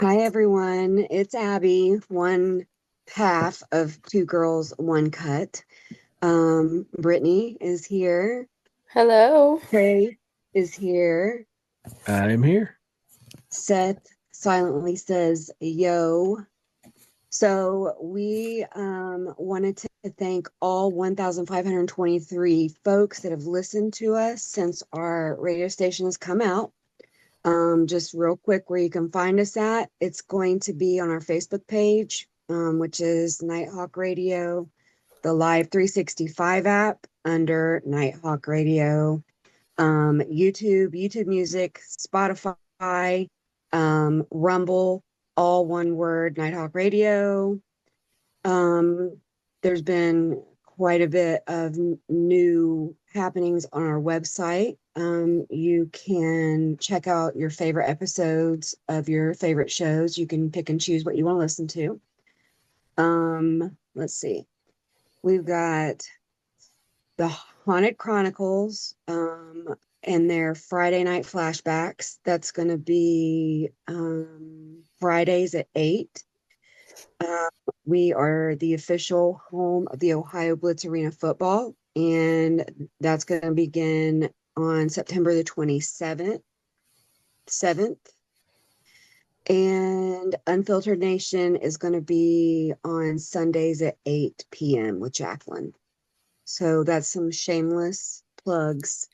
Hi, everyone. It's Abby, one half of Two Girls, One Cut. Brittany is here. Hello. Trey is here. I am here. Seth silently says, yo. So we wanted to thank all 1,523 folks that have listened to us since our radio station has come out. Just real quick, where you can find us at, it's going to be on our Facebook page, which is Nighthawk Radio, the Live 365 app under Nighthawk Radio, YouTube Music, Spotify, Rumble, all one word, Nighthawk Radio. Um, there's been quite a bit of new happenings on our website. You can check out your favorite episodes of your favorite shows. You can pick and choose what you want to listen to. Let's see. We've got the Haunted Chronicles and their Friday night flashbacks. That's going to be Fridays at 8. Uh, we are the official home of the Ohio Blitz Arena football, and that's going to begin on September the 27th, 7th. And Unfiltered Nation is going to be on Sundays at 8 p.m. with Jacqueline. So that's some shameless plugs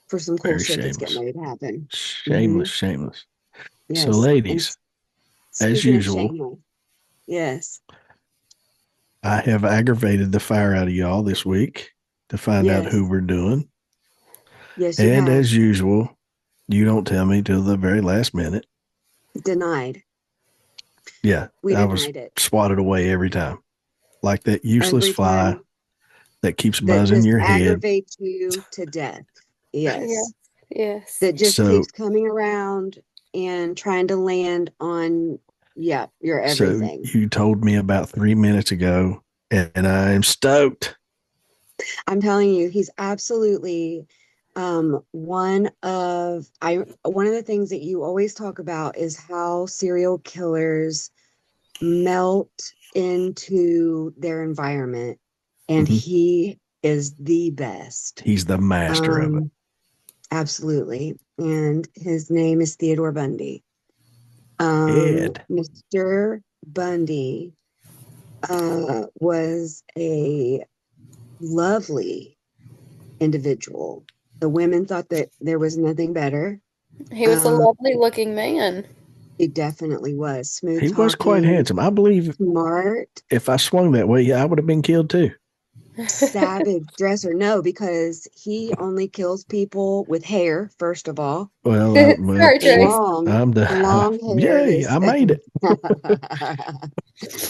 for some cool Very shit that's getting shameless. ready to happen. Hmm. Shameless, shameless. So, Yes. And ladies, as speaking of usual, shameless, yes, I have aggravated the fire out of y'all this week to find out who yes, we're doing. yes, you And have as usual, you don't tell me till the very last minute. denied. Yeah, We I was denied it swatted away every time. Like that useless every fly time. that keeps That buzzing just your head. aggravates you to death. Yes. Yes. Yes. That just So, keeps coming around and trying to land on, yeah, your so everything. you told me about 3 minutes ago, and I am stoked. I'm telling you, he's absolutely one of the things that you always talk about is how serial killers melt into their environment, and Mhm. he is the best. He's the master of it. Um, Absolutely. And his name is Theodore Bundy. Ed. Mr. Bundy was a lovely individual. The women thought that there was nothing better. He was a Um, lovely looking man. he definitely was smooth He was quite talking, handsome. I believe smart, if I swung that way, yeah, I would have been killed too. savage dresser. No, because he only kills people with hair, first of all. Well, Sorry, Trey. Long, I'm the long hair yay! is I made it.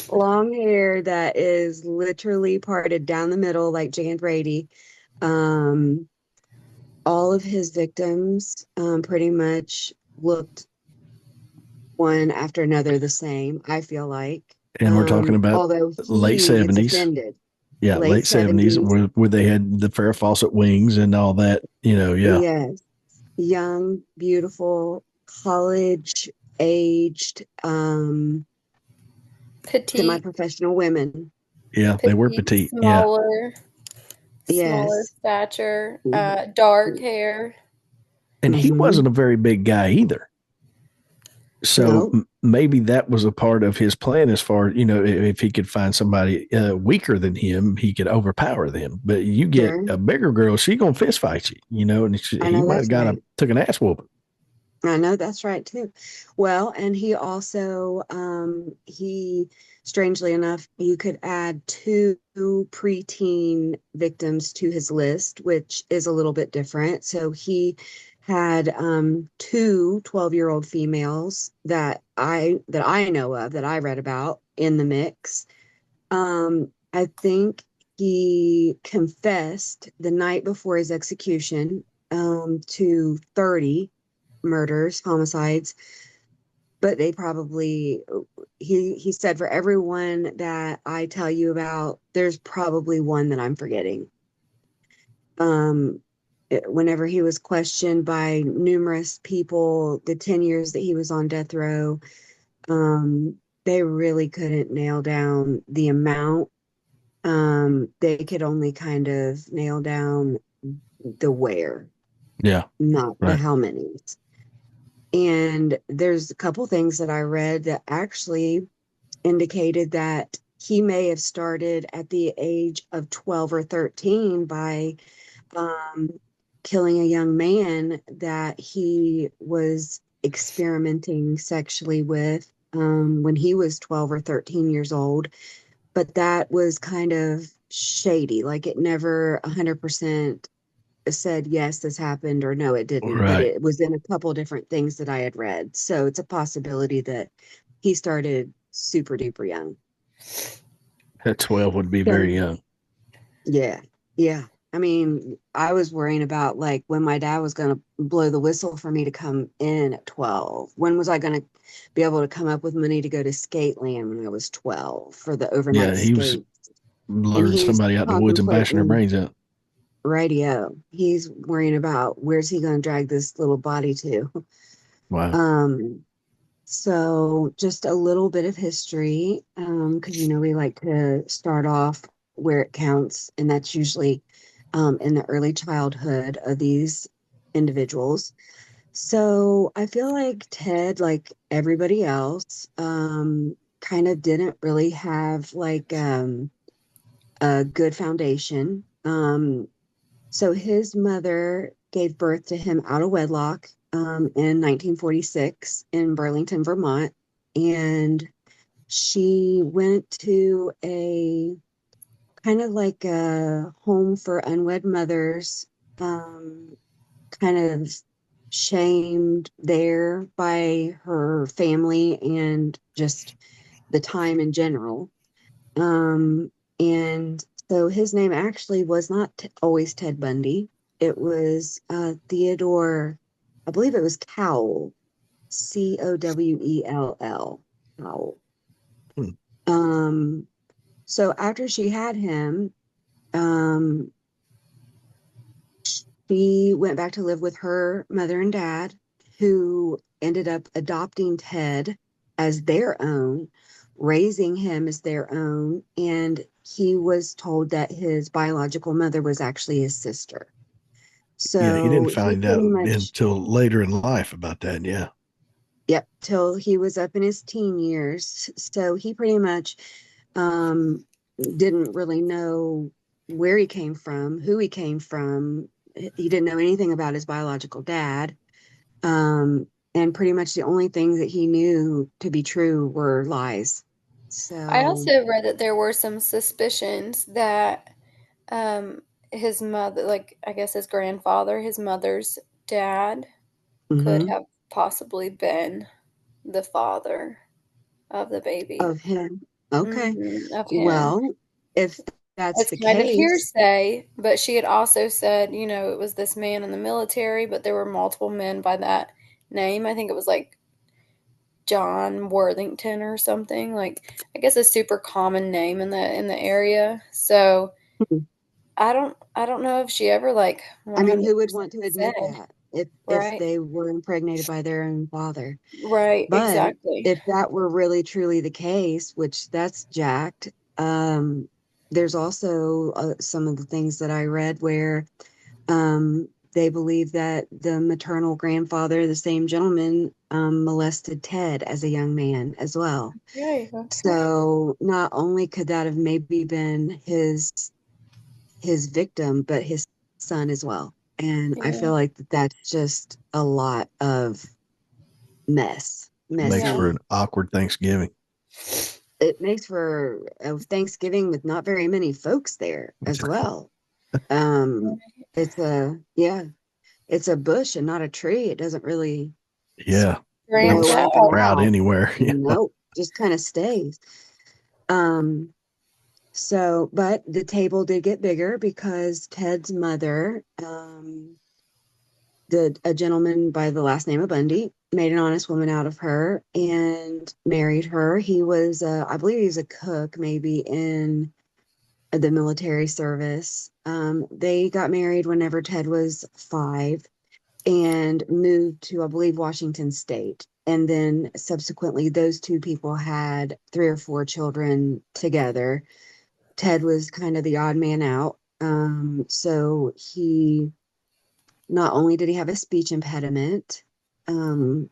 long hair that is literally parted down the middle like Jan Brady. Um, all of his victims pretty much looked one after another the same, I feel like. And we're talking about Although late he gets '70s. offended. Yeah, Late late '70s, 70s, where they had the Farrah Fawcett wings and all that. Yeah. yes. Young, beautiful, college aged, Petite, semi-professional women. Yeah, they were petite, petite. Yeah. smaller Yes. stature, dark hair. And he Mm-hmm. wasn't a very big guy either. So No. maybe that was a part of his plan as far, if he could find somebody weaker than him, he could overpower them. But you get Sure. a bigger girl, she going to fist fight you, and I he know might have that's right. took an ass whooping. I know that's right too. Well, and he also, he, strangely enough, you could add two preteen victims to his list, which is a little bit different. So he had two 12-year-old females that I know of, that I read about in the mix. I think he confessed the night before his execution to 30 murders, homicides, but they probably he said for everyone that I tell you about, there's probably one that I'm forgetting. Um, whenever he was questioned by numerous people, the 10 years that he was on death row, they really couldn't nail down the amount. They could only kind of nail down the where, Yeah. not the Right. how many. And there's a couple things that I read that actually indicated that he may have started at the age of 12 or 13 by um, killing a young man that he was experimenting sexually with when he was 12 or 13 years old. But that was kind of shady. Like it never 100% said, yes, this happened, or no, it didn't. But Right. it was in a couple different things that I had read. So it's a possibility that he started super duper young. At 12 would be So, very young. yeah. Yeah. I mean, I was worrying about like when my dad was going to blow the whistle for me to come in at 12. When was I going to be able to come up with money to go to Skateland when I was 12 for the Yeah. overnight He was skate? And luring he's somebody out in the woods and bashing their contemplating brains out. radio. He's worrying about where's he going to drag this little body to. Wow. Um, so just a little bit of history, because we like to start off where it counts, and that's usually in the early childhood of these individuals. So I feel like Ted, like everybody else, kind of didn't really have like a good foundation. So his mother gave birth to him out of wedlock in 1946 in Burlington, Vermont. And she went to a kind of like a home for unwed mothers, um, kind of shamed there by her family and just the time in general. And so his name actually was not always Ted Bundy. It was Theodore, I believe it was Cowell, Cowell. Cowell. Hmm. So after she had him, um, she went back to live with her mother and dad, who ended up adopting Ted as their own, raising him as their own, and he was told that his biological mother was actually his sister. Yeah. He didn't So he find out pretty much, until later in life about that. Yeah. yep, till he was up in his teen years. So he pretty much um, didn't really know where he came from, who he came from. He didn't know anything about his biological dad. Um, and pretty much the only things that he knew to be true were lies. I So, also read that there were some suspicions that um, his mother, like I guess his grandfather, his mother's dad, could mhm, have possibly been the father of the baby. of him. Okay. Of him. Well, if that's It's the kind of case, hearsay, but she had also said, it was this man in the military, but there were multiple men by that name. I think it was like John Worthington or something. Like I guess a super common name in the area. So I don't know if she ever like I mean, who would 100% want to said, admit that if right? they were impregnated by their own father? Right, But exactly. if that were really truly the case, which that's jacked, there's also some of the things that I read where they believe that the maternal grandfather, the same gentleman, molested Ted as a young man as well. Okay, okay. So not only could that have maybe been his victim, but his son as well. And I Yeah, feel like that's just a lot of Makes yeah. for messy. an awkward Thanksgiving. It makes for a Thanksgiving with not very many folks there as well. Um, it's a yeah, it's a bush and not a tree. It doesn't really Yeah. Don't Branch grow up and out. sprout out. anywhere. Yeah. Nope, just kind of stays. Um, so, but the table did get bigger because Ted's mother, a gentleman by the last name of Bundy, made an honest woman out of her and married her. He was, I believe, he's a cook, maybe in the military service. They got married whenever Ted was 5 and moved to, I believe, Washington State. And then subsequently, those two people had 3 or 4 children together. Ted was kind of the odd man out. So he not only did he have a speech impediment, um,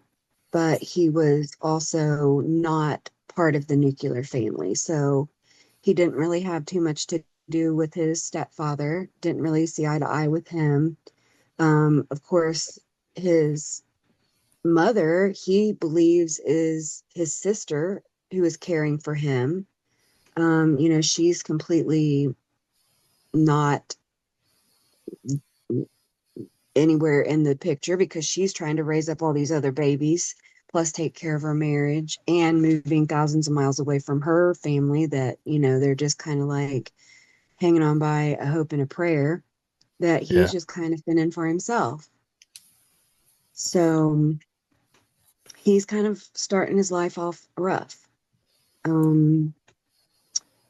but he was also not part of the nuclear family. So he didn't really have too much to do with his stepfather, didn't really see eye to eye with him. Of course, his mother, he believes is his sister who is caring for him. She's completely not anywhere in the picture because she's trying to raise up all these other babies, plus take care of her marriage and moving thousands of miles away from her family that, they're just kind of like hanging on by a hope and a prayer that he's Yeah. just kind of fending for himself. So he's kind of starting his life off rough.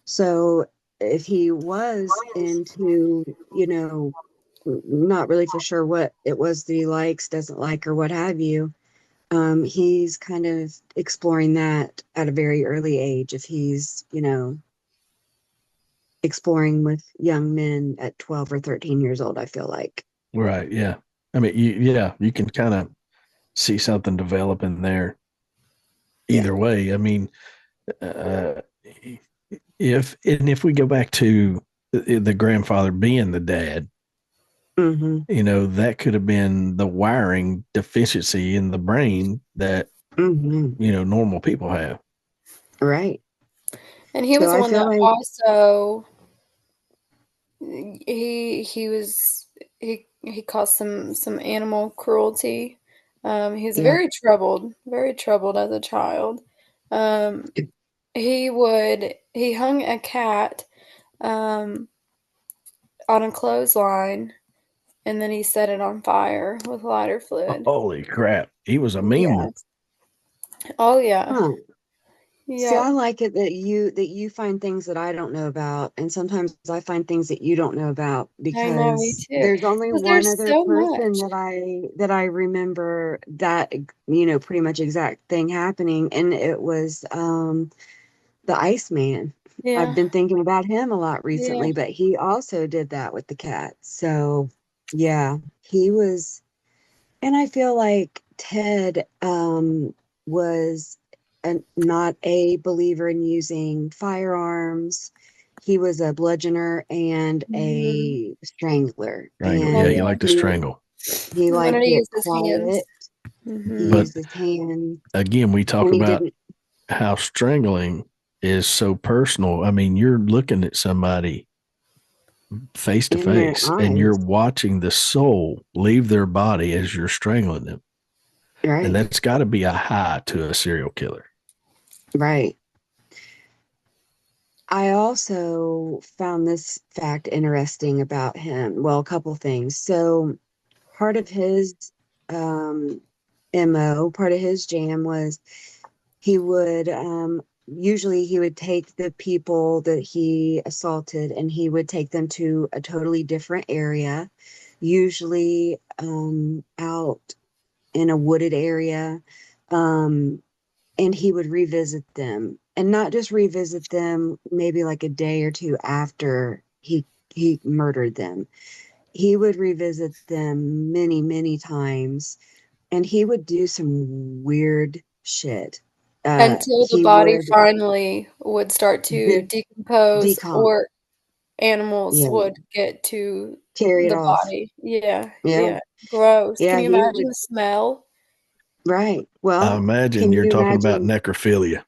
So if he was into, not really for sure what it was that he likes, doesn't like, or what have you, he's kind of exploring that at a very early age. If he's, exploring with young men at 12 or 13 years old, I feel like. Right. Yeah. I mean, you can kind of see something developing there Yeah. either way. I mean, uh, if we go back to the grandfather being the dad, Mm-hmm. that could have been the wiring deficiency in the brain that, Mm-hmm. normal people have. Right. And he So was the I one feel that like, also he caused some animal cruelty. He was yeah. very troubled as a child. Um, he hung a cat um, on a clothesline, and then he set it on fire with lighter fluid. Holy crap. He was a mean Yeah. one. Oh yeah. Huh. See, Yep. I like it that you find things that I don't know about, and sometimes I find things that you don't know about I know, me because too. there's only Because one there's other so person much. that I remember that pretty much exact thing happening, and it was the Iceman. I've Yeah. been thinking about him a lot Yeah. recently, but he also did that with the cat. So yeah, he was, and I feel like Ted was not a believer in using firearms. He was a bludgeoner and Mhm. a strangler, Strangle. Oh Yeah. and He yeah. liked to strangle. he He wanted liked to it use his quiet. hands. He Mhm. But used his hand, again, we talk and he about didn't how strangling is so personal. I mean, you're looking at somebody face to in their face and you're eyes. watching the soul leave their body as you're strangling them. And Right, that's got to be a high to a serial killer. right. I also found this fact interesting about him. Well, a couple things. So, part of his um, MO, part of his jam was he would usually he would take the people that he assaulted and he would take them to a totally different area, usually out in a wooded area. Um, and he would revisit them and not just revisit them maybe like a day or two after he murdered them. He would revisit them many, many times, and he would do some weird shit. Until the He body would finally would start to de- decompose decomp, or animals yeah, would get to carry it the off. body. Yeah, Yeah, yeah. Gross. Can yeah, you he imagine would. the smell? Right. I Well, imagine can you're you talking about imagine? necrophilia.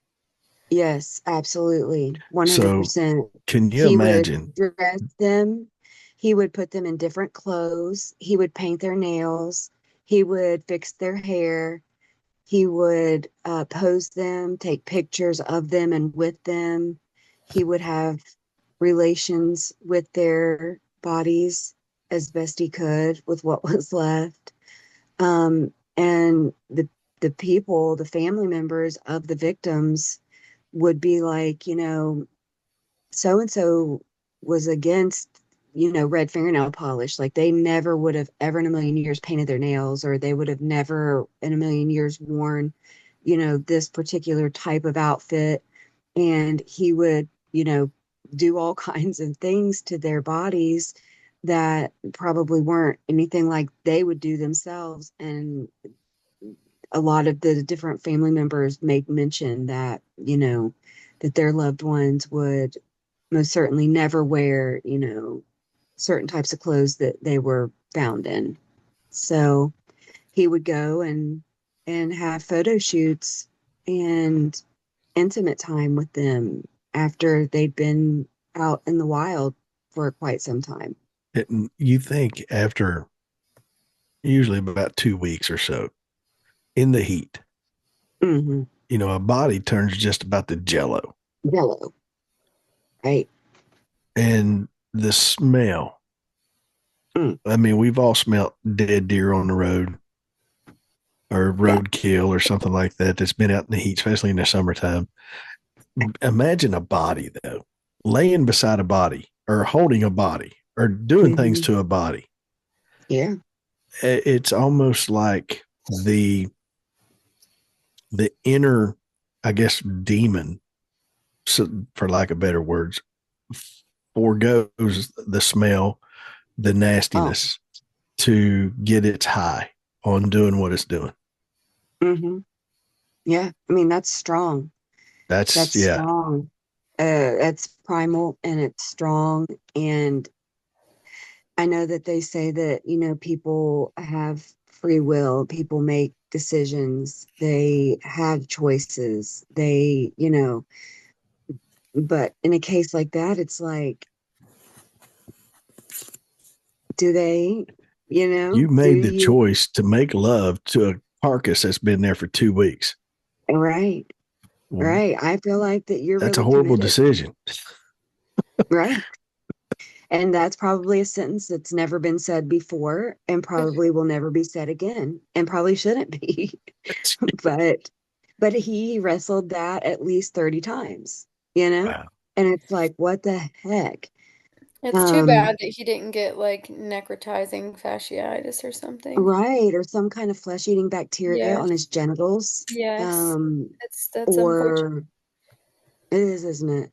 Yes, absolutely. So 100%. can you He would imagine? dress them. He would put them in different clothes. He would paint their nails. He would fix their hair. He would pose them, take pictures of them and with them. He would have relations with their bodies as best he could with what was left. And the people, the family members of the victims would be like, so and so was against, red fingernail polish. Like they never would have ever in a million years painted their nails, or they would have never in a million years worn, this particular type of outfit. And he would, do all kinds of things to their bodies that probably weren't anything like they would do themselves. And a lot of the different family members made mention that, that their loved ones would most certainly never wear, certain types of clothes that they were found in. So he would go and have photo shoots and intimate time with them after they'd been out in the wild for quite some time. You think after usually about 2 weeks or so in the heat, Hmm. a body turns just about to jello. Yellow, right? And the smell. Mm. I mean, we've all smelled dead deer on the road or Yeah. roadkill or something like that that's been out in the heat, especially in the summertime. Imagine a body, though, laying beside a body or holding a body or doing things Hmm. to a body. Yeah. It's almost like the inner, I guess, demon, so, for lack of better words, foregoes the smell, the Oh. nastiness to get its high on doing what it's doing. Hmm. Yeah. I mean, that's strong. That's, That's yeah, strong. That's primal and it's strong. And I know that they say that, people have free will, people make decisions, they have choices, but in a case like that, it's like, do they, you do made the you, choice to make love to a carcass that's been there for 2 weeks. right, Well, right. I feel like that you're that's a really horrible committed, decision. right? And that's probably a sentence that's never been said before and probably will never be said again and probably shouldn't be. but but he wrestled that at least 30 times, you know? Wow. And it's like, what the heck? It's too Um, bad that he didn't get like necrotizing fasciitis or something. right, or some kind of flesh-eating bacteria on Yes, his genitals. yes. Um, That's unfortunate. or it is, isn't it?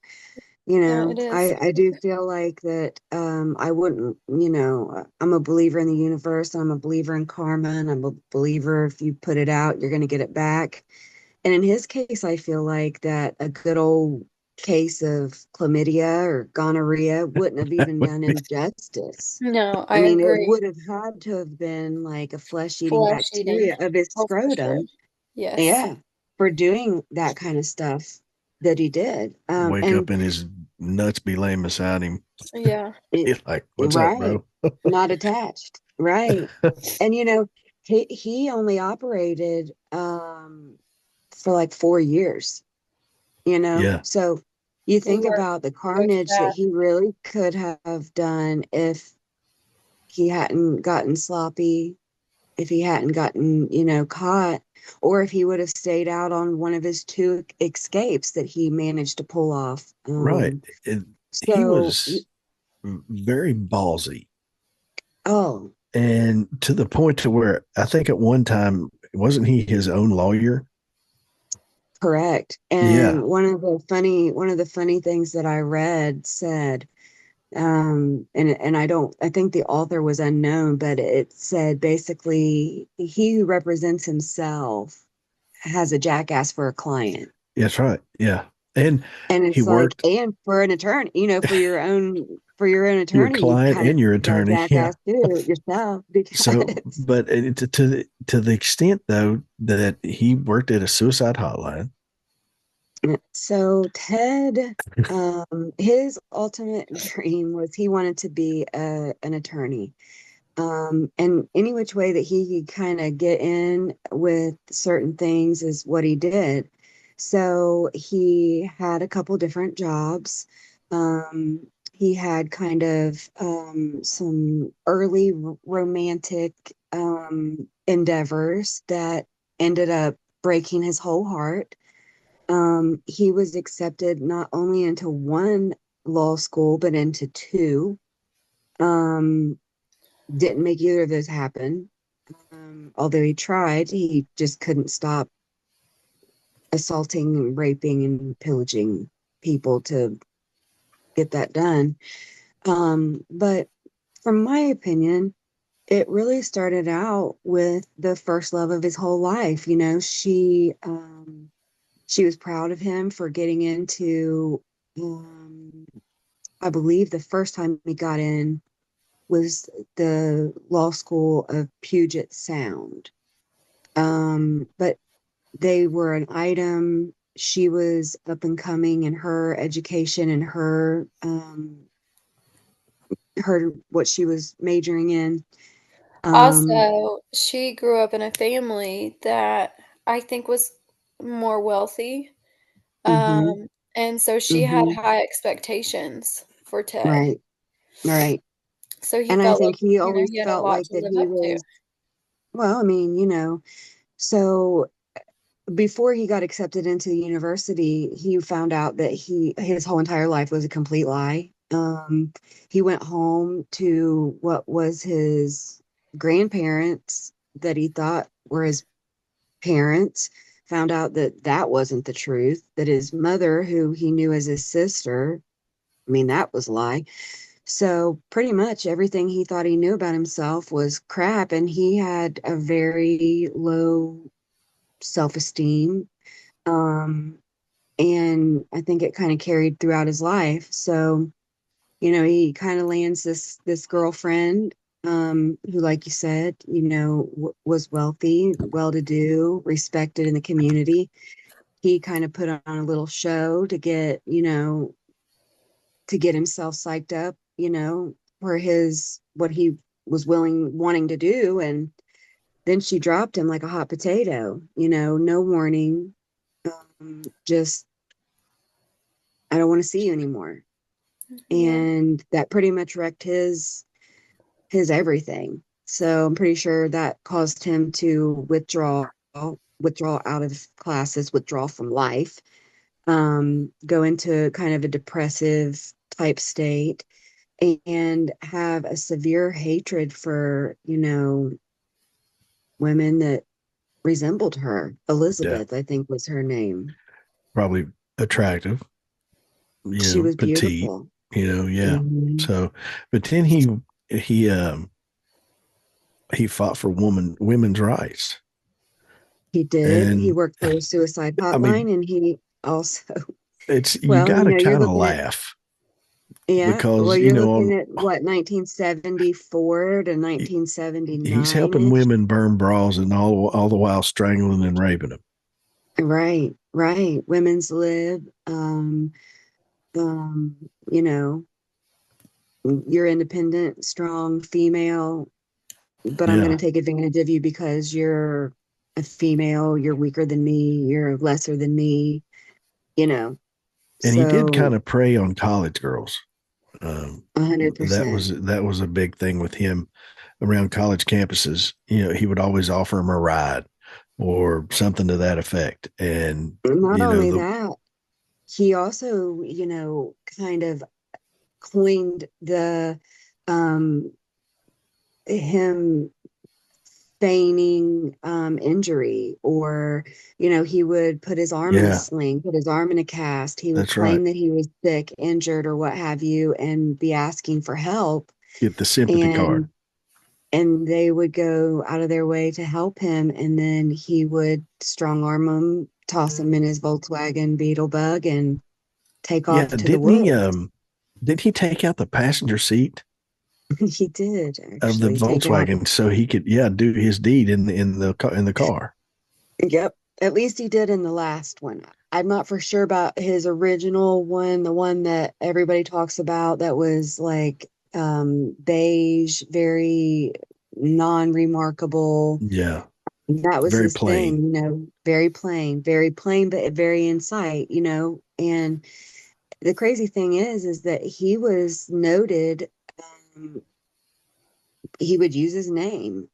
Yeah, it is. I do feel like that I wouldn't, I'm a believer in the universe, I'm a believer in karma, and I'm a believer if you put it out, you're gonna get it back. And in his case, I feel like that a good old case of chlamydia or gonorrhea wouldn't have even done him justice. No, I I mean, it agree. would have had to have been like a flesh-eating Flesh eating. bacteria of his Oh, for sure. scrotum. Yes. Yeah, for doing that kind of stuff that he did. Wake And up and his nuts be laying beside him. Yeah. it, He's like, what's up, right, bro? not attached. Right. And he only operated for like 4 years. Yeah, So you He think worked about the to go to carnage that that. he really could have done if he hadn't gotten sloppy, if he hadn't gotten, caught, or if he would have stayed out on one of his two escapes that he managed to pull off. right. He So, was very ballsy, oh, and to the point to where I think at one time wasn't he his own lawyer? correct. Yeah, And one of the funny things that I read said, and I think the author was unknown, but it said basically he who represents himself has a jackass for a client. that's right. Yeah, and And he it's like, worked and for an attorney, for your own your attorney, you client kind of and your got a attorney. Yeah. jackass too yourself So, because but to the extent though that he worked at a suicide hotline. so Ted, his ultimate dream was he wanted to be an attorney. And any which way that he could kind of get in with certain things is what he did. So he had a couple different jobs. He had kind of some early romantic endeavors that ended up breaking his whole heart. He was accepted not only into one law school, but into two. Um, didn't make either of those happen. Although he tried, he just couldn't stop assaulting and raping and pillaging people to get that done. But from my opinion, it really started out with the first love of his whole life. You know, she was proud of him for getting into, um, I believe the first time he got in was the law school of Puget Sound. But they were an item. She was up and coming in her education and her what she was majoring in. Um, Also, she grew up in a family that I think was more wealthy. mhm, And so she had mhm, high expectations for Ted. right, right. So he And I felt like, think he you know, always he had a felt lot like to that live he up to. was, well, I mean, so before he got accepted into the university, he found out that his whole entire life was a complete lie. He went home to what was his grandparents that he thought were his parents, found out that that wasn't the truth, that his mother, who he knew as his sister, I mean, that was a lie. So pretty much everything he thought he knew about himself was crap, and he had a very low self-esteem. Um, and I think it kind of carried throughout his life. So, he kind of lands this girlfriend, who, like you said, was wealthy, well-to-do, respected in the community. He kind of put on a little show to get himself psyched up, for his what he was wanting to do. And then she dropped him like a hot potato, no warning. Just, I don't want to see you anymore. Yeah. And that pretty much wrecked his everything. So I'm pretty sure that caused him to withdraw out of classes, withdraw from life, go into kind of a depressive type state, and have a severe hatred for, women that resembled her. Yeah, Elizabeth, I think, was her name. probably attractive, She was petite, beautiful. yeah. Mhm. So, but then he he fought for women's rights, He did. He and worked for a suicide I mean, hotline, and he also, it's you well, got to you're kind of looking at, laugh yeah, well, because you're looking at what, 1974 to he's 1979 helping ish. women burn bras and all the while strangling and raping them. Right, right. Women's lib. Um, you know, you're independent, strong female, but I'm going Yeah, to take advantage of you because you're a female, you're weaker than me, you're lesser than me, you know. and he did kind So of prey on college girls. Um, that 100%. was a big thing with him around college campuses. He would always offer him a ride or something to that effect. And Not you know only the that, he also, kind of coined the um him feigning injury, or he would put his arm in a yeah, sling, put his arm in a cast. He would that's right. claim that he was sick, injured, or what have you, and be asking for help. Get the sympathy card. And they would go out of their way to help him, and then he would strong arm him, toss him in his Volkswagen Beetle Bug, and take Yeah, off to the woods. did he take out the passenger seat He did of the actually take out. Volkswagen so he could do his deed in the car? Yep. At least he did in the last one. I'm not for sure about his original one, the one that everybody talks about that was like beige, very non-remarkable. Yeah, That was very his plain. thing, very plain, but very in sight. And the crazy thing is that he was noted. Um, he would use his name.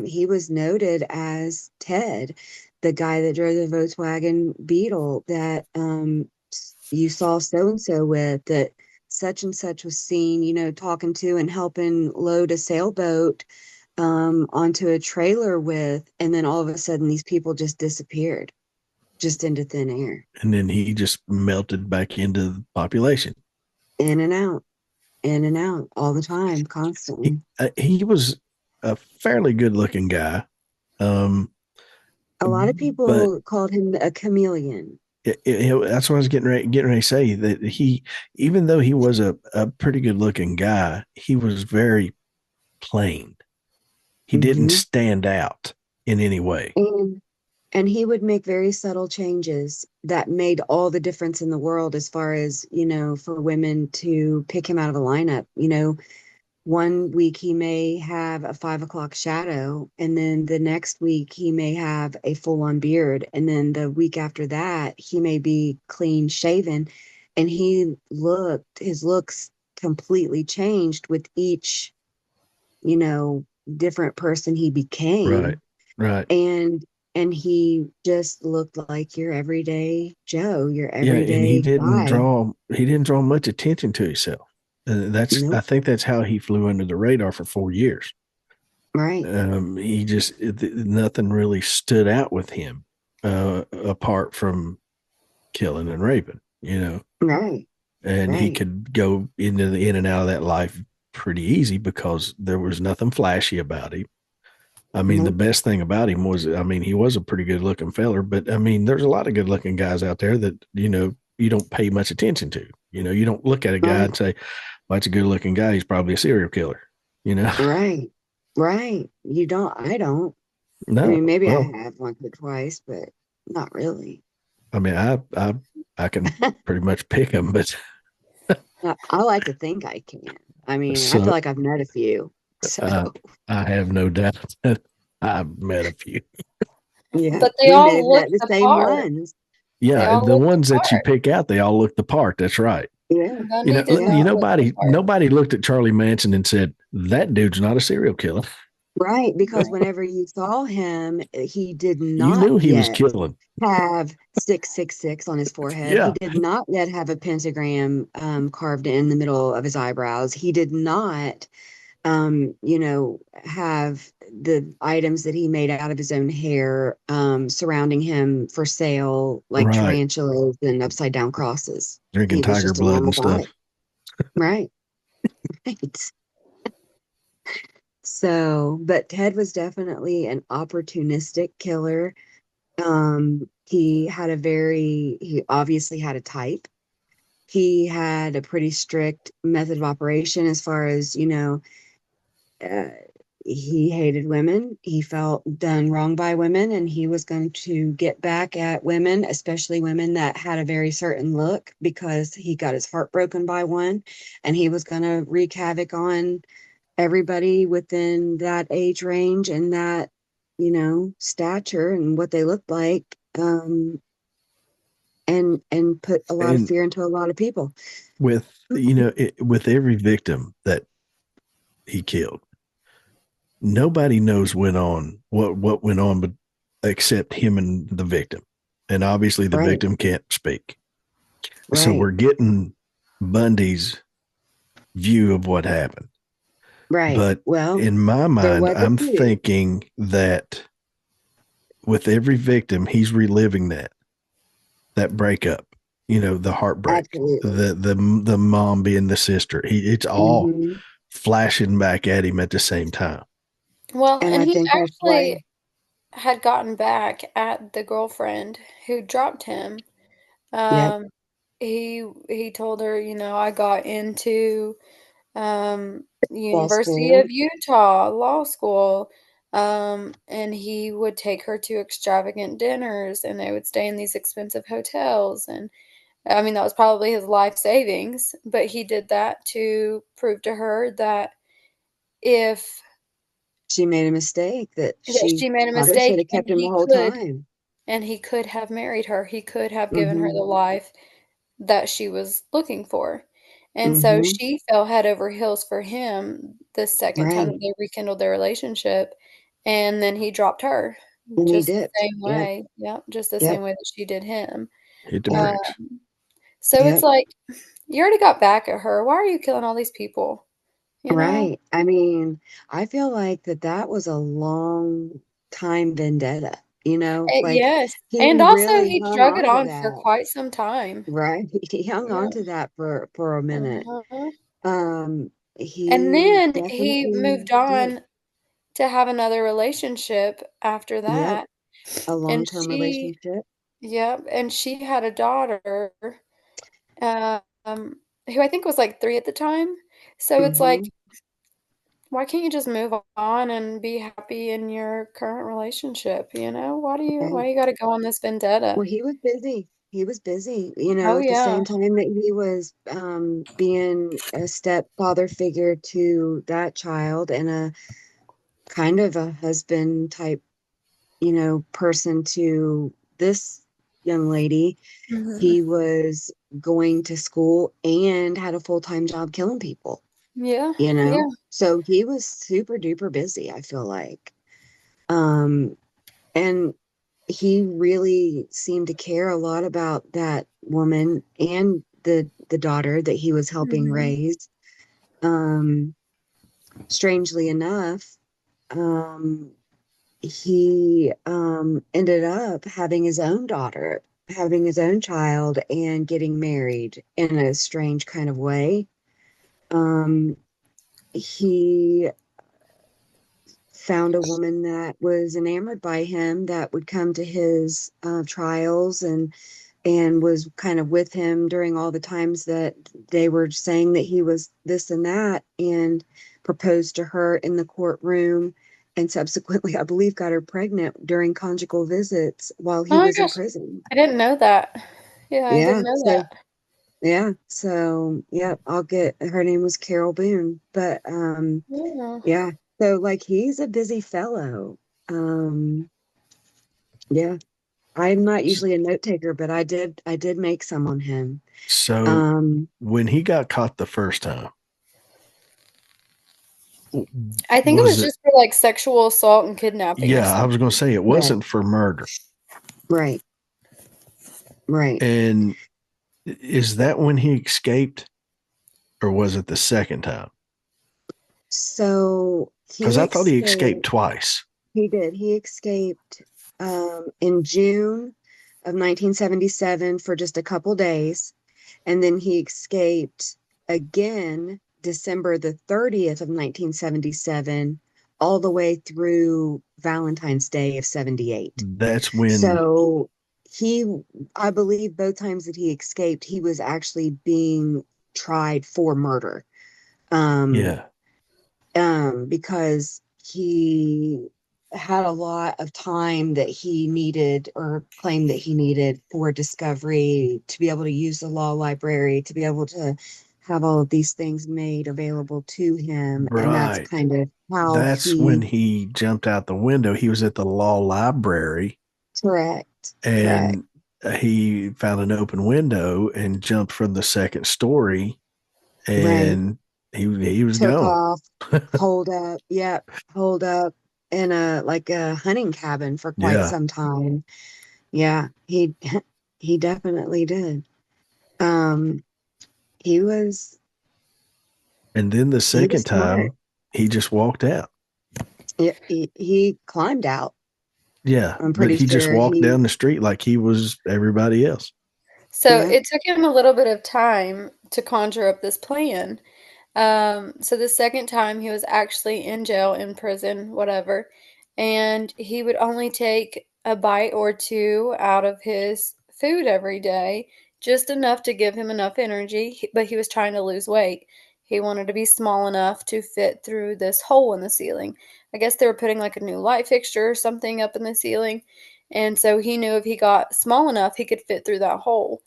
He was noted as Ted, the guy that drove the Volkswagen Beetle that you saw so and so with, that such and such was seen, you know, talking to and helping load a sailboat onto a trailer with, and then all of a sudden these people just disappeared, just into thin air, And then he just melted back into the population. in and out, in and out, all the time, He, constantly. he was a fairly good looking guy. A lot of But people called him a chameleon. that's what I was getting ready to say, that he, even though he was a pretty good looking guy, he was very plain. He didn't Hmm. stand out in any way. And he would make very subtle changes that made all the difference in the world, as far as, you know, for women to pick him out of a lineup. You know, one week he may have a 5 o'clock shadow, and then the next week he may have a full-on beard, and then the week after that he may be clean shaven. And his looks completely changed with each, you know, different person he Right. became. Right. And he just looked like your everyday Joe, your Yeah, and everyday guy. he didn't draw much attention to himself. I Nope. think that's how he flew under the radar for 4 years. Right. He just nothing really stood out with him, apart from killing and raping, you know. Right. And he Right. could go in and out of that life pretty easy because there was nothing flashy about him. I mean, the Nope. best thing about him was, I mean, he was a pretty good looking feller, but I mean, there's a lot of good looking guys out there that, you know, you don't pay much attention to. You know, you don't look at a guy Right. and say, well, that's a good looking guy. He's probably a serial killer, you know? Right. Right. You don't, I don't. I No. mean, maybe I Well, have once or twice, but not really. I mean, I can pretty much pick him, but I like to think I can. I mean, I feel so like I've met a few. So, uh, I have no doubt that I've met a few. yeah, But they we may have all met looked the the same part. ones. They Yeah, all the looked the ones that you part. pick out, they all look the part. That's right. Yeah. You Bundy know, did Yeah. not look the part. nobody looked at Charlie Manson and said that dude's not a serial killer. Right. Because whenever you saw him, he did You not knew he was yet killing. have 666 on his forehead. He Yeah, did not yet have a pentagram carved in the middle of his eyebrows. He did not, you know, have the items that he made out of his own hair surrounding him for sale, like right. tarantulas and upside down crosses. Drinking He was tiger just a blood normal and guy. stuff. Right. Right. So, but Ted was definitely an opportunistic killer. He obviously had a type. He had a pretty strict method of operation, as far as, you know, uh, he hated women. He felt done wrong by women, and he was going to get back at women, especially women that had a very certain look, because he got his heart broken by one, and he was going to wreak havoc on everybody within that age range and that, you know, stature and what they looked like. And put a lot of And fear into a lot of people. with, you know, with every victim that he killed, nobody knows what went on, but except him and the victim. And obviously the Right. victim can't speak. So Right. we're getting Bundy's view of what happened. Right. But Well, in my there mind, was a I'm few. thinking that with every victim, he's reliving that breakup, you know, the heartbreak, Absolutely. the mom being the sister. It's all Hmm. flashing back at him at the same time. Well, And and I he think that's why. actually had gotten back at the girlfriend who dropped him. Yep. Um, he told her, you know, I got into Law University school. of Utah law school. And he would take her to extravagant dinners and they would stay in these expensive hotels. And I mean, that was probably his life savings, but he did that to prove to her if She made a mistake that that she she made a probably should mistake have kept him the whole time. and he could have married her. He could have given her Hmm. the life that she was looking for. And so Hmm. she fell head over heels for him the second time that Right. they rekindled their relationship. And then he dropped her And he just the dipped. same Yep. way. Yep, just the same Yep. way that she did him. Hit the Yep. brakes. Um, so it's Yep. like You already got back at her. Why are you killing all these people? You know? Right. I mean, I feel like that was a long time vendetta, like Yes. he And also really he hung drug it on to on for that, quite some time. right? He hung Yeah. on to that for a minute. Uh-huh. Um, And he then he definitely moved did. on to have another relationship after Yep, that. a And long-term she, relationship. yep, and she had a daughter, um, who I think was like 3 at the time. So it's like, Hmm. why can't you just move on and be happy in your current relationship, you know? Why Right. you gotta go on this vendetta? Well, he was busy. He was busy, Oh, at the yeah. same time that he was being a stepfather figure to that child and a kind of a husband type, person to this young lady. Mhm. He was going to school and had a full-time job killing people, Yeah, you yeah. know? So he was super duper busy, I feel like. Um, and he really seemed to care a lot about that woman and the daughter that he was helping Mhm. raise. Um, Strangely enough, um, he ended up having his own daughter, having his own child, and getting married in a strange kind of way. Um, he found a woman that was enamored by him that would come to his trials and was kind of with him during all the times that they were saying that he was this and that, and proposed to her in the courtroom, and subsequently, I believe, got her pregnant during conjugal visits while Oh he my was in gosh. prison. I didn't know that. Yeah, I didn't Yeah, know so that. yeah, I'll get her name was Carol Boone, but Yeah. yeah, so like he's a busy fellow. Um, yeah, I'm not usually a note taker, but I did make some on him. So Um, when he got caught the first time, I think it was was it? just for, like, sexual assault and kidnapping or Yeah, I was going to something. say it right, wasn't for murder. right, right. And is that when he escaped, or was it the second time? So Because he I thought he escaped escaped. twice. He did. He escaped in June of 1977 for just a couple days, and then he escaped again December the 30th of 1977, all the way through Valentine's Day of 78. That's when, So he, I believe both times that he escaped, he was actually being tried for murder. Um, yeah, because he had a lot of time that he needed or claimed that he needed for discovery to be able to use the law library, to be able to have all of these things made available to him. And that's right. kind of how That's when he, he jumped out the window. He was at the law library correct, correct. and he found an open window and jumped from the second story, Right. and he was Took gone. off, hold up, yep, hold up in a like a hunting cabin for quite Yeah. some time. Yeah, he he definitely did. Um, he was And then the he was second smart. time, he just walked out. He climbed out. Yeah, I'm but pretty he just sure walked he, down the street like he was everybody else. So yeah, it took him a little bit of time to conjure up this plan. So the second time he was actually in jail, in prison, whatever, and he would only take a bite or two out of his food every day, just enough to give him enough energy, but he was trying to lose weight. He wanted to be small enough to fit through this hole in the ceiling. I guess they were putting like a new light fixture or something up in the ceiling, and so he knew if he got small enough, he could fit through that hole.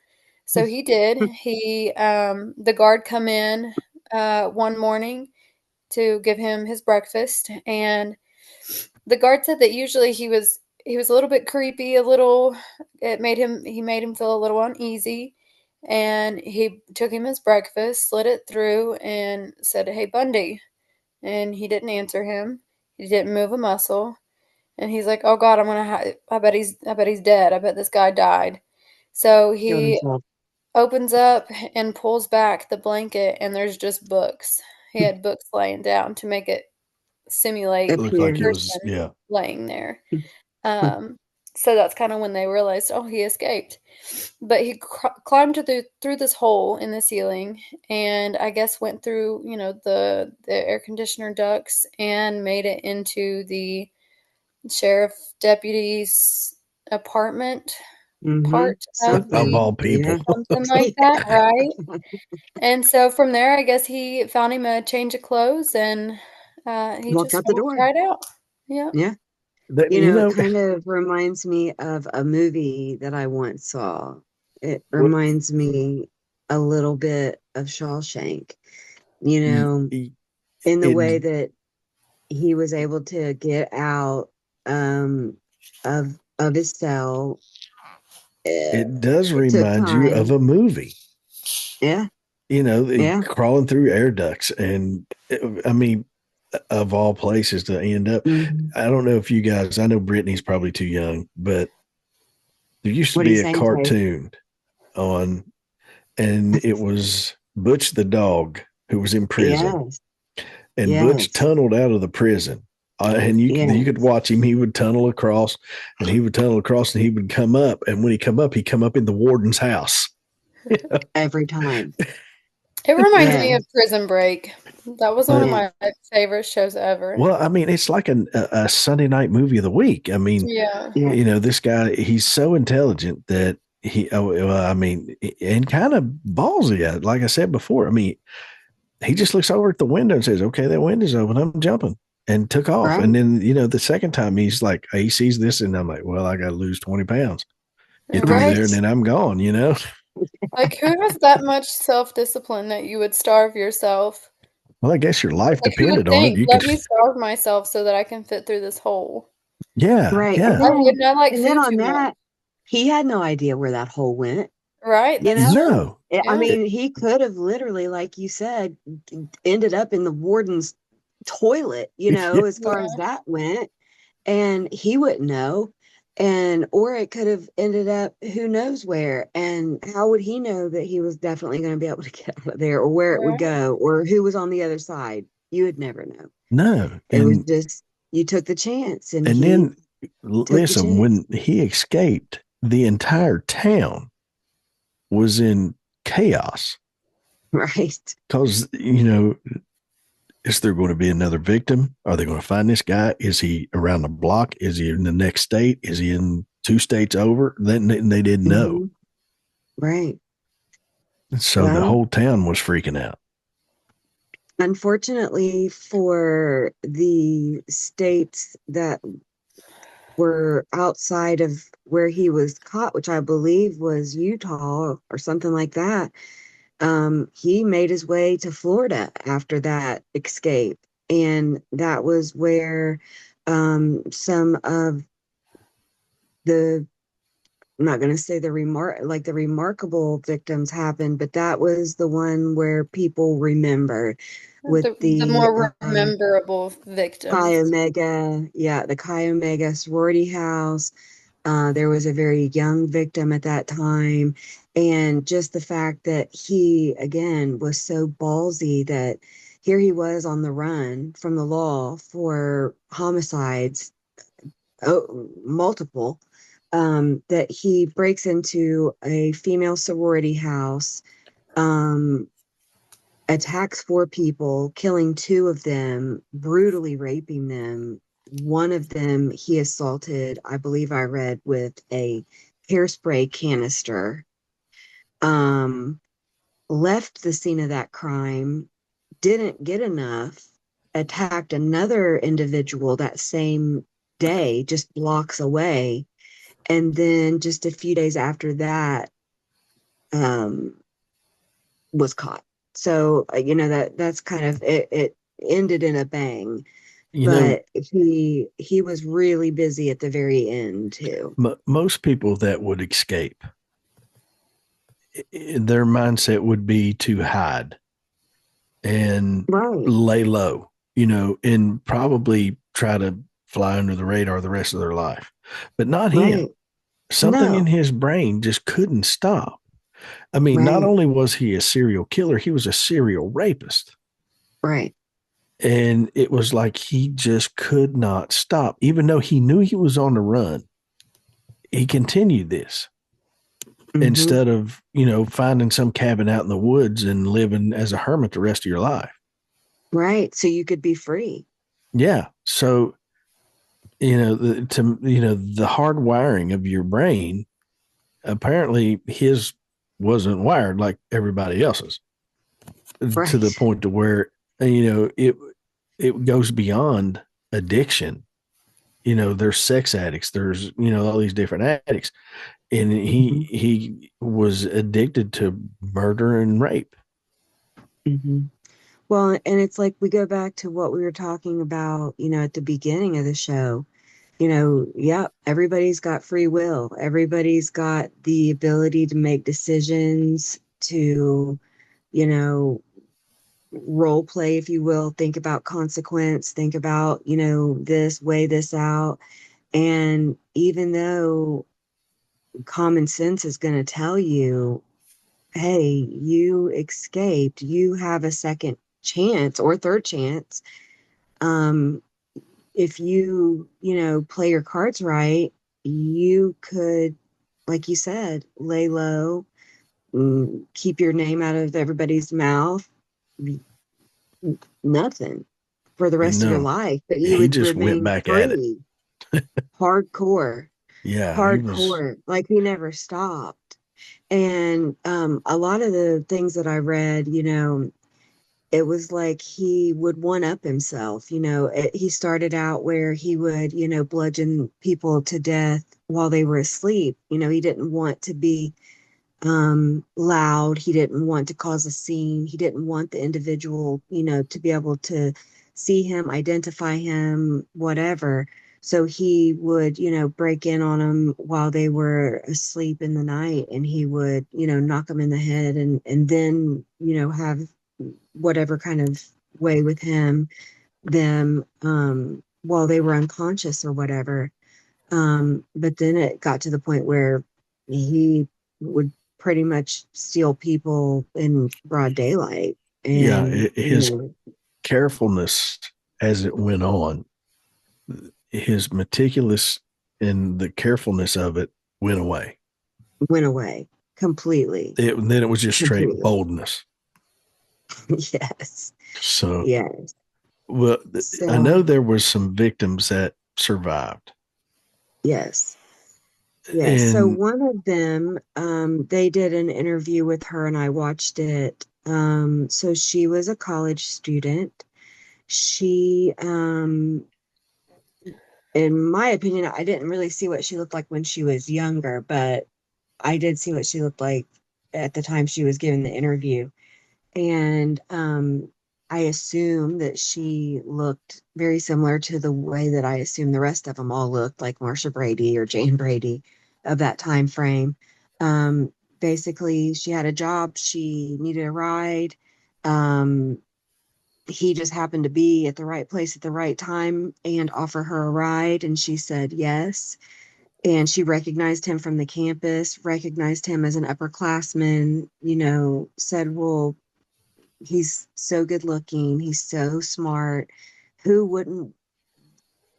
So he did. The guard come in one morning to give him his breakfast, and the guard said that usually he was a little bit creepy, a little. He made him feel a little uneasy, and he took him his breakfast, slid it through, and said, "Hey, Bundy," and he didn't answer him. He didn't move a muscle, and he's like, "Oh God, I bet he's dead. I bet this guy died." So killed he himself. opens up and pulls back the blanket, and there's just books. He had books laying down to make it simulate It looked like a it was, person yeah. laying there. So that's kind of when they realized, oh, he escaped. But he climbed through this hole in the ceiling, and I guess went through, the air conditioner ducts and made it into the sheriff deputy's apartment Mm-hmm. part of Of the all people. Yeah. something like that, right? And so from there, I guess he found him a change of clothes, and he Walked just out the walked door. right out. Yeah. Yeah. That, You you know, it know, kind of reminds me of a movie that I once saw. It what, reminds me a little bit of Shawshank, you y- know, y- in the it, way that he was able to get out of his cell. it does It took remind you of time. a movie, Yeah, the yeah. crawling through air ducts. And I mean, of all places to end up, Mhm. I don't know if you guys, I know Brittany's probably too young, but there used to What are you be a saying, Trey? cartoon on, and it was Butch the dog who was in prison, Yes, and Butch yes, tunneled out of the prison. And you could yes. watch him. He would tunnel across, and he would tunnel across, and he would come up. And when he come up in the warden's house. Every time. It reminds Yeah, me of Prison Break. That was one of But yeah. my favorite shows ever. well, I mean, it's like a Sunday night movie of the week. I mean, Yeah. Yeah. this guy, he's so intelligent that I mean, and kind of ballsy at it. Like I said before, I mean, he just looks over at the window and says, "Okay, that window's open. I'm jumping," and took off. And Right. then, the second time he's like, he sees this, and I'm like, "Well, I got to lose 20 pounds, get through Right. there, and then I'm gone." Like, who has that much self-discipline that you would starve yourself? Well, I guess your life Like, who would depended on it. think, You let could, me starve myself so that I can fit through this hole? yeah, Right. yeah. I would not like And then food on too much. that, he had no idea where that hole went, Right? you That's know? true. No, I Yeah. mean, he could have literally, like you said, ended up in the warden's toilet, yeah, as far as Yeah. that went, and he wouldn't know. Or it could have ended up who knows where. And how would he know that he was definitely going to be able to get out of there, or where it would Right. go, or who was on the other side? You would never know. no, It was just, you took the chance, and and he then took the listen, chance. when he escaped, the entire town was in chaos Right. because is there going to be another victim? Are they going to find this guy? Is he around the block? Is he in the next state? Is he in 2 states over? Then they didn't know. Mhm. Right. So the Well, whole town was freaking out. unfortunately for the states that were outside of where he was caught, which I believe was Utah or something like that, he made his way to Florida after that escape. And that was where some of the, I'm not going to say the remarkable victims happened, but that was the one where people remembered with The more rememberable Chi victims. Omega, yeah, the Chi Omega sorority house. There was a very young victim at that time. And just the fact that he, again, was so ballsy that here he was on the run from the law for homicides, multiple, that he breaks into a female sorority house, um, attacks 4 people, killing 2 of them, brutally raping them. One of them he assaulted, I believe I read, with a hairspray canister. Um, Left the scene of that crime, didn't get enough, attacked another individual that same day, just blocks away. And then just a few days after that, um, was caught. So, that's kind of it, it ended in a bang, You know, but he was really busy at the very end too. most people that would escape, their mindset would be to hide and Right, lay low, and probably try to fly under the radar the rest of their life. But not him. right. Something in No, his brain just couldn't stop. I mean, not Right. only was he a serial killer, he was a serial rapist. Right. And it was like he just could not stop. Even though he knew he was on the run, he continued this Hmm. instead of, you know, finding some cabin out in the woods and living as a hermit the rest of your life. Right. So you could be free. Yeah. So, you know, the hard wiring of your brain, apparently his wasn't wired like everybody else's to the Right. point to where, you know, it goes beyond addiction. You know, there's sex addicts, there's, you know, all these different addicts. And Hmm. he was addicted to murder and rape. Hmm. Well, and it's like we go back to what we were talking about, at the beginning of the show. Yep, everybody's got free will. Everybody's got the ability to make decisions, to, you know, role play, if you will, think about consequence, think about, this, weigh this out. And even though common sense is going to tell you, hey, you escaped, you have a second chance or third chance. Um, if you play your cards right, you could, like you said, lay low, keep your name out of everybody's mouth, nothing for the And rest of your no, life, but you he would just went remain back at it. free, hardcore, Yeah, he was. hardcore, like he never stopped. And a lot of the things that I read, it was like he would one up himself. He started out where he would, bludgeon people to death while they were asleep. He didn't want to be loud. He didn't want to cause a scene. He didn't want the individual, to be able to see him, identify him, whatever. So he would, break in on them while they were asleep in the night, and he would, knock them in the head, and then, have whatever kind of way with them, while they were unconscious or whatever. But then it got to the point where he would pretty much steal people in broad daylight. Yeah, And, his carefulness as it went on, his meticulous and the carefulness of it went away. went away completely. Then it was just straight Completely. boldness. Yes. So, Yes. well, I So, know there was some victims that survived, yes. Yes. So and one of them, they did an interview with her and I watched it. So she was a college student. She, in my opinion, I didn't really see what she looked like when she was younger, but I did see what she looked like at the time she was giving the interview. And I assume that she looked very similar to the way that I assume the rest of them all looked, like Marsha Brady or Jane Brady of that time frame. Basically, she had a job, she needed a ride. Um, he just happened to be at the right place at the right time and offer her a ride, and she said yes. And she recognized him from the campus, recognized him as an upperclassman, said, well, he's so good looking, he's so smart. Who wouldn't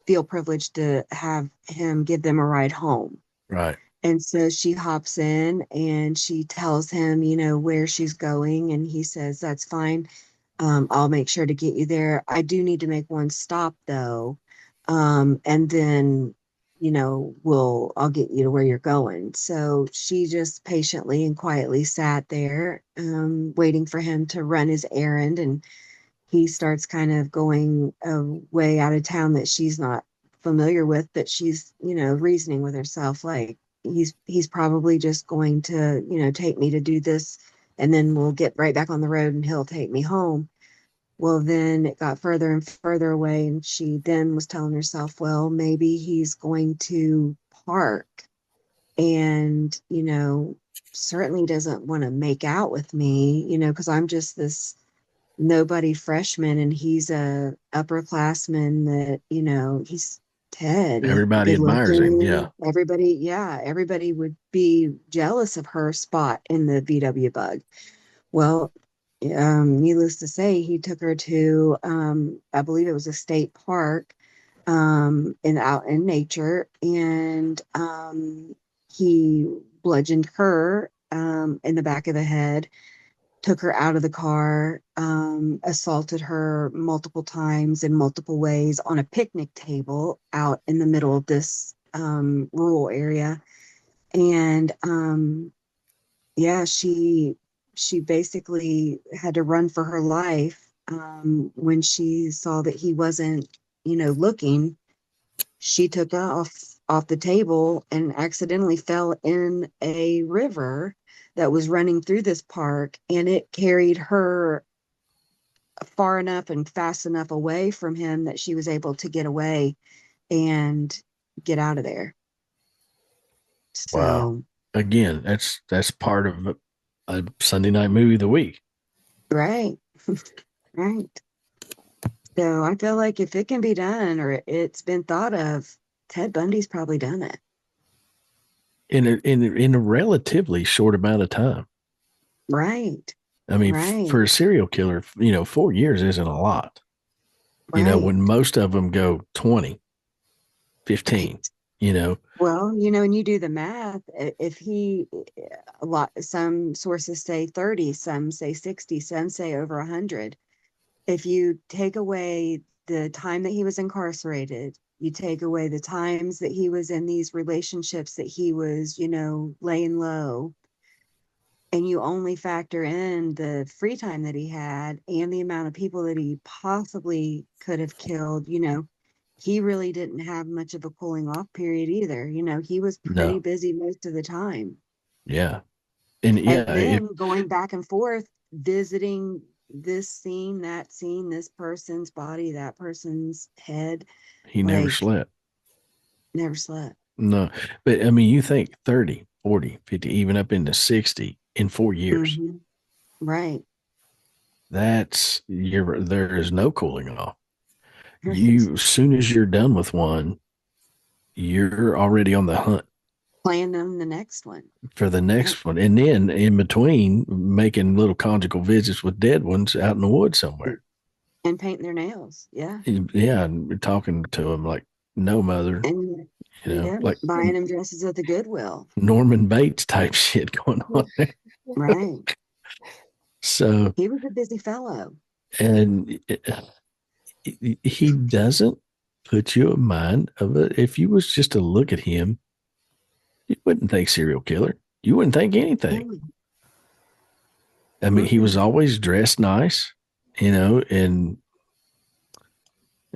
feel privileged to have him give them a ride home? right, And so she hops in and she tells him, where she's going. And he says, that's fine. I'll make sure to get you there. I do need to make one stop though. And then, I'll get you to where you're going. So she just patiently and quietly sat there, waiting for him to run his errand. And he starts kind of going a way out of town that she's not familiar with, but she's, reasoning with herself like he's probably just going to, take me to do this, and then we'll get right back on the road and he'll take me home. Well, then it got further and further away, and she then was telling herself, well, maybe he's going to park and, certainly doesn't want to make out with me, because I'm just this nobody freshman and he's a upperclassman that, he's Ted. Everybody Good admires him. looking. Yeah. Everybody would be jealous of her spot in the VW bug. Well, needless to say, he took her to, I believe it was a state park, out in nature, and he bludgeoned her, in the back of the head, took her out of the car, assaulted her multiple times in multiple ways on a picnic table out in the middle of this, rural area. And yeah, she basically had to run for her life, when she saw that he wasn't, looking. She took off the table and accidentally fell in a river that was running through this park, and it carried her far enough and fast enough away from him that she was able to get away and get out of there. Wow. So, Again, that's part of a Sunday night movie of the week. right. Right. So I feel like if it can be done or it's been thought of, Ted Bundy's probably done it. In a relatively short amount of time. Right. I mean, Right. for a serial killer, 4 years isn't a lot. Right. When most of them go 20, 15, Right. Well, and you do the math. If some sources say 30, some say 60, some say over 100. If you take away the time that he was incarcerated, you take away the times that he was in these relationships that he was, laying low, and you only factor in the free time that he had and the amount of people that he possibly could have killed, he really didn't have much of a cooling off period either. He was pretty no. busy most of the time. Yeah. And And yeah, then going back and forth, visiting this scene, that scene, this person's body, that person's head, he never slept. never slept. No. But I mean, you think 30, 40, 50, even up into 60 in 4 years. Mhm. Right. There is no cooling off. As soon as you're done with one, you're already on the hunt Playing them the next one. for the next one. And then in between, making little conjugal visits with dead ones out in the woods somewhere. And painting their nails. Yeah. Yeah. And we're talking to them like, no, mother, And like buying them dresses at the Goodwill. Norman Bates type shit going on there. Right. So He was a busy fellow. and he doesn't put you in mind of it. If you was just to look at him, you wouldn't think serial killer. You wouldn't think anything. I mean, he was always dressed nice, and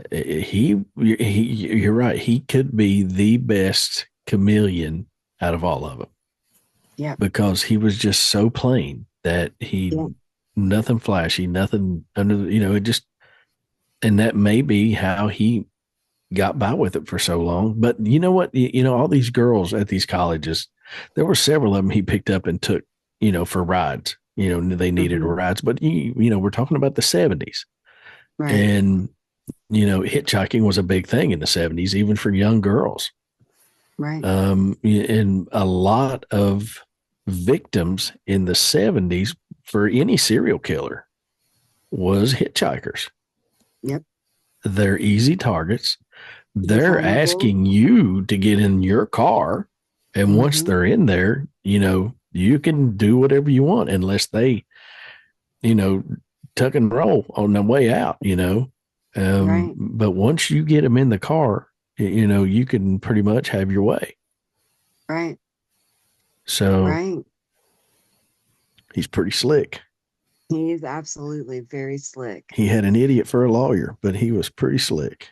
you're right. He could be the best chameleon out of all of them. Yeah. Because he was just so plain that nothing flashy, nothing under it just, and that may be how he got by with it for so long. But you know what? All these girls at these colleges, there were several of them he picked up and took, for rides. They needed rides, but we're talking about the 70s. Right. And, hitchhiking was a big thing in the 70s, even for young girls. Right. And a lot of victims in the 70s for any serial killer was hitchhikers. Yep. They're easy targets. They're asking you to get in your car. And once they're in there, you can do whatever you want unless they, tuck and roll on the way out, Right. But once you get them in the car, you can pretty much have your way. Right. So he's pretty slick. He's absolutely very slick. He had an idiot for a lawyer, but he was pretty slick.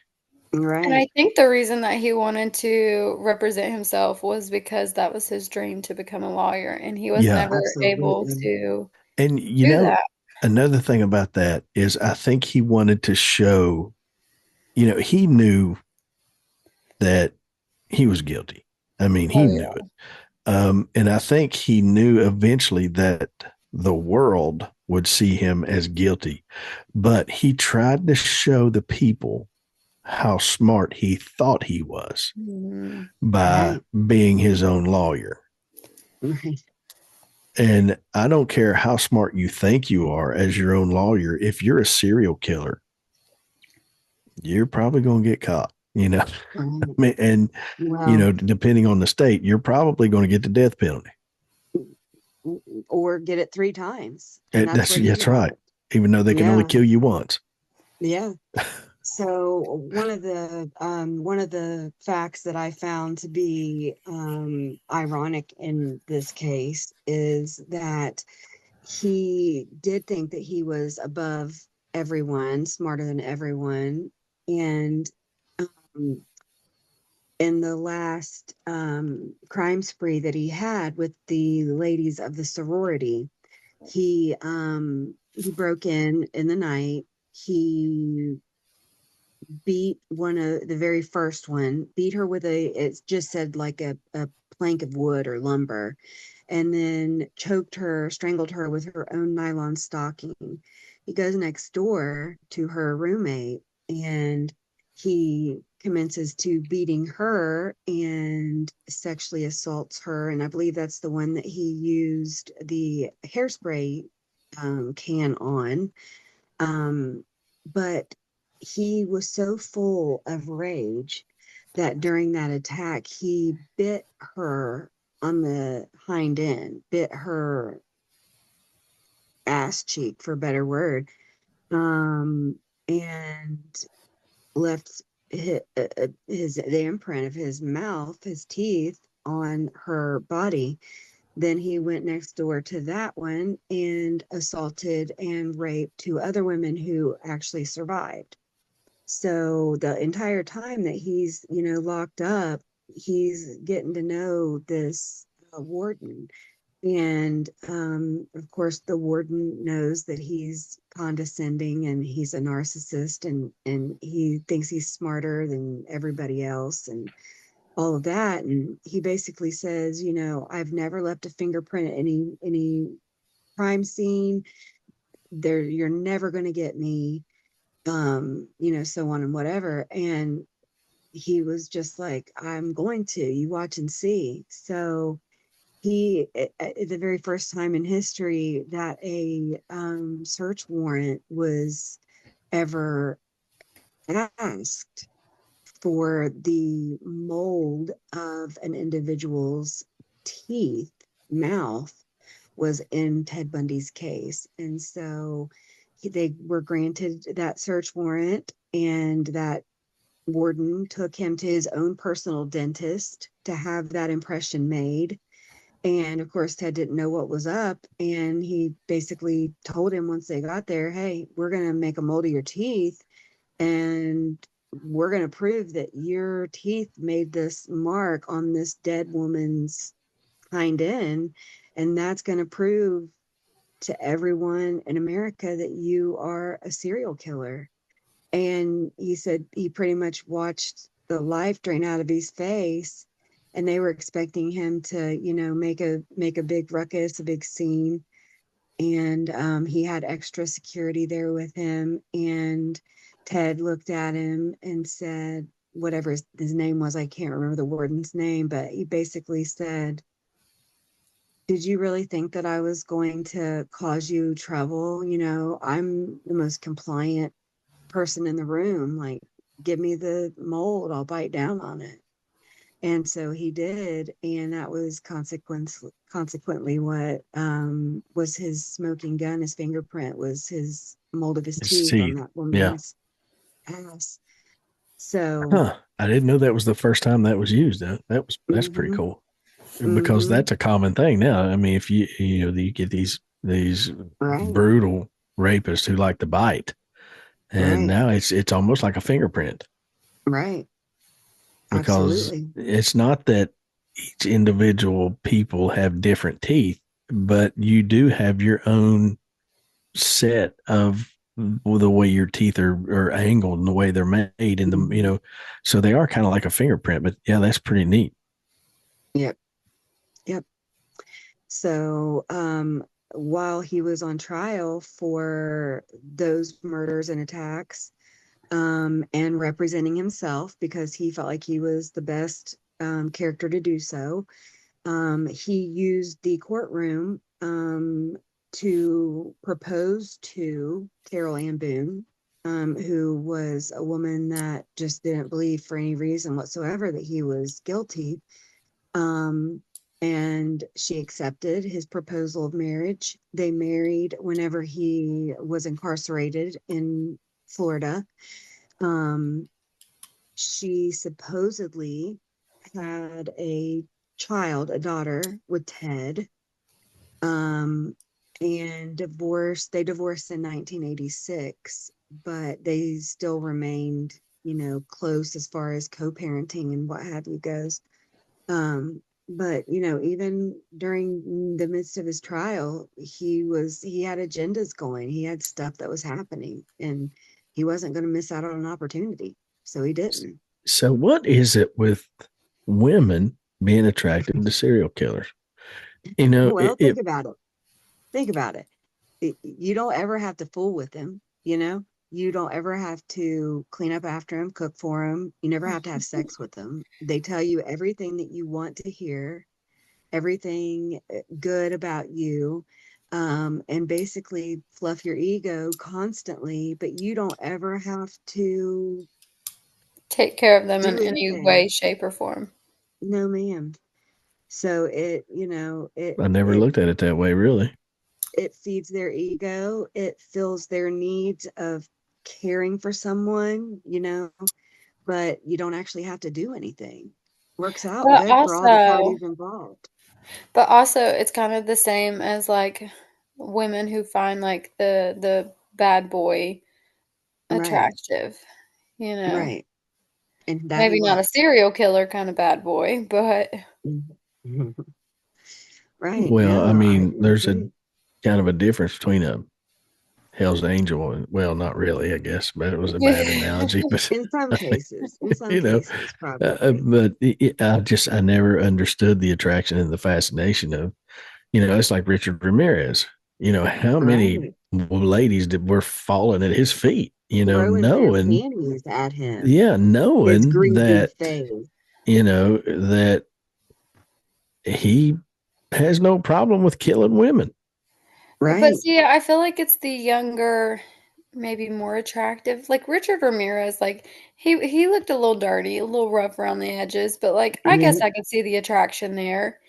Right. And I think the reason that he wanted to represent himself was because that was his dream to become a lawyer, and he was never able to And do that. Another thing about that is I think he wanted to show, he knew that he was guilty. I mean, he knew it. And I think he knew eventually that the world would see him as guilty, but he tried to show the people how smart he thought he was Mhm. by Right. being his own lawyer. Right. And I don't care how smart you think you are as your own lawyer. If you're a serial killer, you're probably going to get caught, you know. I Right. mean, and Well, depending on the state, you're probably going to get the death penalty. or get it 3 times. And that's what he That's right. got. Even though they can only Yeah. kill you once. Yeah. So one of the facts that I found to be ironic in this case is that he did think that he was above everyone, smarter than everyone, and um, in the last crime spree that he had with the ladies of the sorority, he broke in the night. He beat one of the very first one, beat her with it just said like a plank of wood or lumber, and then choked her, strangled her with her own nylon stocking. He goes next door to her roommate and he commences to beating her and sexually assaults her. And I believe that's the one that he used the hairspray can on. But he was so full of rage that during that attack, he bit her on the hind end, bit her ass cheek, for a better word, um, and left the imprint of his mouth, his teeth on her body. Then he went next door to that one and assaulted and raped 2 other women who actually survived. So the entire time that he's, locked up, he's getting to know this warden. And of course, the warden knows that he's condescending and he's a narcissist and he thinks he's smarter than everybody else and all of that. And he basically says, I've never left a fingerprint at any crime scene. There, you're never going to get me, so on and whatever. And he was just like, I'm going to, you watch and see. So at the very first time in history that a search warrant was ever asked for the mold of an individual's teeth, mouth, was in Ted Bundy's case. And so they were granted that search warrant, and that warden took him to his own personal dentist to have that impression made. And of course, Ted didn't know what was up. And he basically told him once they got there, hey, we're going to make a mold of your teeth and we're going to prove that your teeth made this mark on this dead woman's hind end. And that's going to prove to everyone in America that you are a serial killer. And he said he pretty much watched the life drain out of his face, and they were expecting him to, make a big ruckus, a big scene. And he had extra security there with him. And Ted looked at him and said, whatever his name was, I can't remember the warden's name, but he basically said, did you really think that I was going to cause you trouble? I'm the most compliant person in the room. Like, give me the mold, I'll bite down on it. And so he did, and that was consequently what was his smoking gun. His fingerprint was his mold of his It's teeth on teeth. that Yeah. woman's ass. So, Huh. I didn't know that was the first time that was used. That's pretty mhm, cool because mhm, that's a common thing now. I mean, if you get these right, brutal rapists who like to bite, and right, now it's almost like a fingerprint right, because absolutely. it's not that each individual people have different teeth, but you do have your own set of the way your teeth are angled and the way they're made and Mhm. so they are kind of like a fingerprint. But yeah, that's pretty neat. Yep, yep. So, while he was on trial for those murders and attacks, and representing himself because he felt like he was the best character to do so. He used the courtroom to propose to Carol Ann Boone, who was a woman that just didn't believe for any reason whatsoever that he was guilty. And she accepted his proposal of marriage. They married whenever he was incarcerated in Florida. She supposedly had a child, a daughter with Ted, and they divorced in 1986, but they still remained, close as far as co-parenting and what have you goes. But even during the midst of his trial, he had agendas going. He had stuff that was happening, and he wasn't going to miss out on an opportunity, so he didn't. So what is it with women being attracted to serial killers? Well, think about it. Think about it. You don't ever have to fool with him, You don't ever have to clean up after him, cook for him. You never have to have sex with them. They tell you everything that you want to hear, everything good about you, and basically fluff your ego constantly, but you don't ever have to Take care of them do in any way, anything. shape, or form. No, ma'am. So I never looked at it that way, really. it feeds their ego. It fills their needs of caring for someone, but you don't actually have to do anything. Works out But good for all the also, parties involved. it's kind of the same as like women who find like the bad boy Right, attractive, you know. right. And that he Maybe not a was. serial killer kind of bad boy, but Right. Well, I No, I mean, there's a agree. kind of a difference between a Hell's Angel and, well, not really, I guess, but it was a bad analogy. But In some cases, you know, probably. but I never understood the attraction and the fascination of, it's like Richard Ramirez. How many Right. ladies were falling at his feet, Throwing their knowing, panties at him. yeah, His knowing greasy that, face. that he has no problem with killing women. but Right. see, I feel like it's the younger, maybe more attractive. Like Richard Ramirez, like he looked a little dirty, a little rough around the edges, but like I guess Yeah. I could see the attraction there.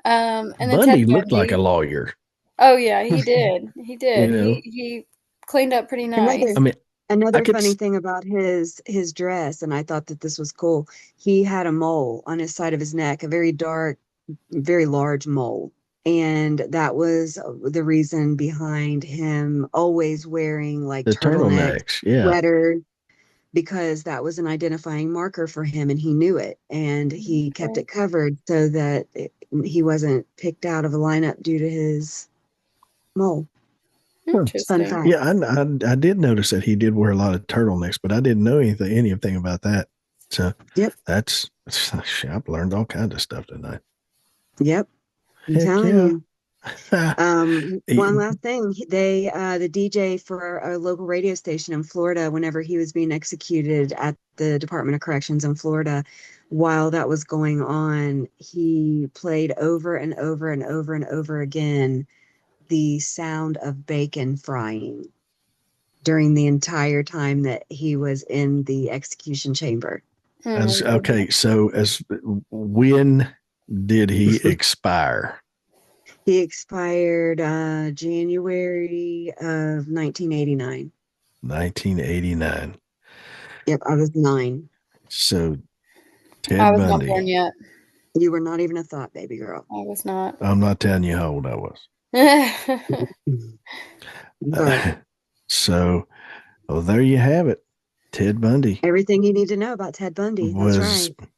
And then Ted Bundy looked like a Bundy. lawyer, Oh yeah, he did. He you did. know. He cleaned up pretty Another I nice. mean, I another could, funny thing about his dress, and I thought that this was cool. He had a mole on his side of his neck, a very dark, very large mole. And that was the reason behind him always wearing like the turtleneck turtlenecks, yeah. sweaters, because that was an identifying marker for him and he knew it. And he kept Okay. it covered so that he wasn't picked out of a lineup due to his mole. Huh. Fun Interesting. fact. Yeah, I did notice that he did wear a lot of turtlenecks, but I didn't know anything about that. So Yep. I've learned all kinds of stuff tonight. Yep. I'm Heck telling yeah. you. One last thing, the DJ for a local radio station in Florida, whenever he was being executed at the Department of Corrections in Florida, while that was going on, he played over and over and over and over again the sound of bacon frying during the entire time that he was in the execution chamber. Oh my Okay, goodness. so as when did he expire? He expired January of 1989. 1989. Yep, I was 9. So I Ted was not born Bundy. yet. You were not even a thought, baby girl. I was not. I'm not telling you how old I was. But So, well, there you have it. Ted Bundy everything you need to know about Ted Bundy. That's was right.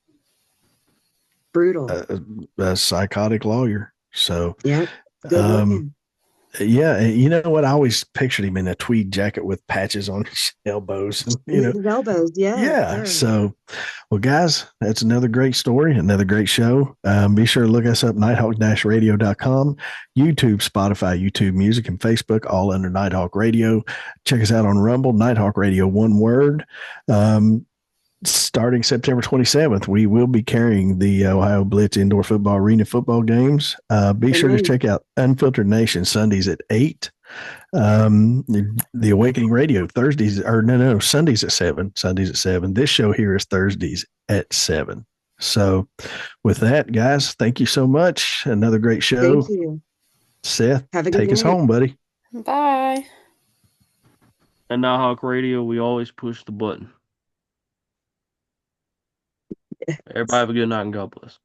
Brutal. a psychotic lawyer. So, Yep. Good um, looking. Yeah, and you know what? I always pictured him in a tweed jacket with patches on his elbows, and His elbows, yes, yeah. sir. So, well, guys, that's another great story, another great show. Be sure to look us up, nighthawk-radio.com, YouTube, Spotify, YouTube Music, and Facebook, all under Nighthawk Radio. Check us out on Rumble, Nighthawk Radio, one word. Starting September 27th, we will be carrying the Ohio Blitz indoor football arena football games. Be sure to Amen. check out Unfiltered Nation Sundays at 8. The Awakening Radio Thursdays, or no, Sundays at 7. Sundays at 7. This show here is Thursdays at 7. So, with that, guys, thank you so much. Another great show. Thank you. Seth, Have a good take us night. home, buddy. Bye. At Nighthawk Radio, we always push the button. Everybody have a good night and God bless.